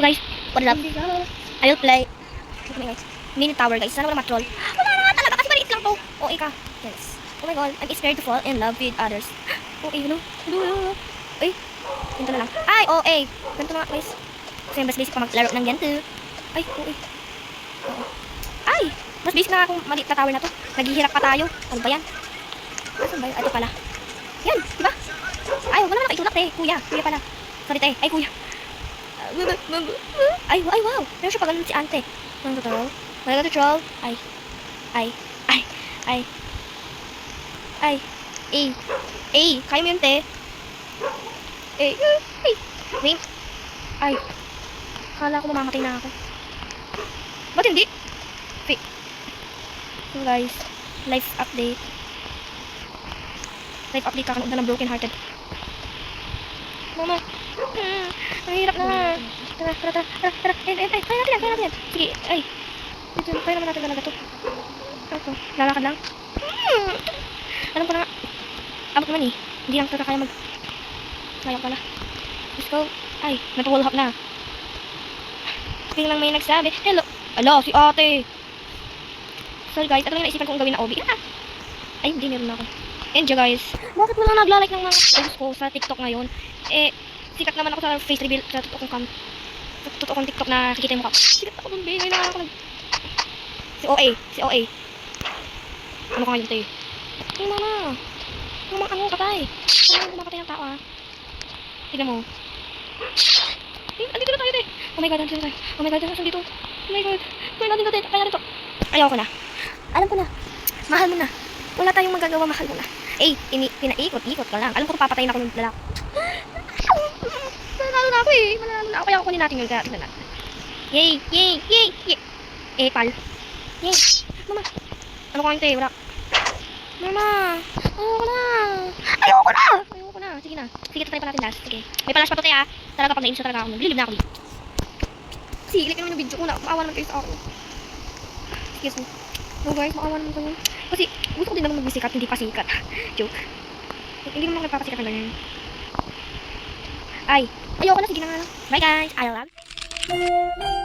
guys, what up? I will play. Ito na guys. Mini tower guys. Sana wala matroll. Wala na talaga kasi maliit lang to. OA ka. Guys. Oh my god. I'm scared to fall in love with others. OA, you know? Uy. Ganito na lang. Ay, OA. Ganito na nga guys. Kasi mas basic pa maglaro ng ganito. Ay, OA. Ay. Mas basic na akong maliit na tower na to. Naghihirap pa tayo. Ano ba yan? Ano ba yun? Ito pala. Yan. Diba? Ay, wala naman itulak eh. Kuya. Kuya pala. Sorry te. Ay, kuya. Ay, wow. Meron siya pa ganun si ante. Mga troll. Mga troll. Ay. Kaya mo yun, te. Wait. Ay. Kala ko mamamatay na ako. Ba't hindi? Wait. So guys, life update. Life update kakanood na ng broken hearted. Mama. Ang hirap na. Tara. Kaya natin yan. Sige, ay. Dito, kaya naman natin talaga to. Ito, lalakad lang. Alam ko na. Abot naman eh. Hindi lang talaga kaya kaya pala. Let's go. Ay, nag-wall hop na. Biglang may nagsabi, hello. Ala, si ate. Sorry guys, ito lang naisipan kong gawin na OB. Ay, hindi, meron na ako. Enjoy guys. Bakit mo lang naglalike ng mga posts ko sa TikTok ngayon? Sikat naman ako sa face reveal sa totoo kong TikTok na kikita mo ka. Sikat ako dun, ngayon na ako Si OA. Ano ka ngayon, te? Ay, mama. Ano, patay. Ano, kumakatay ng tao, ha? Tignan mo. Andito na tayo, te. Oh my god, andito na tayo. Oh my god, nasan dito? Oh my god. Kaya natin to, te. Kaya natin to. Ayaw ko na. Alam ko na. Mahal mo na. Wala tayong magagawa, mahal mo na. Pinaikot-ikot ka lang. Alam ko papatayin ako ng lalaki. Mananalo na ako eh. Kaya kukunin natin yun. Kaya tignan natin. Yay. Pal. Yay. Mama. Ano ko ngayon, te? Wala. Mama. Ayoko na. Sige na. Sige, tatry pa natin last. Sige. May flash pa to, te, ha. Talaga pag nainis na talaga ako. Naglilib na ako dito. Sige, like naman yung video ko na. Maawa naman kayo sa ako. Excuse me. No guys, maawa naman kayo. Kasi gusto ko din naman mag-sikat, hindi pa sikat. Joke. Hindi naman ako nagpapasikat ng ganyan. Ay, ayoko na. Sige na nga lang. Bye guys. I love you.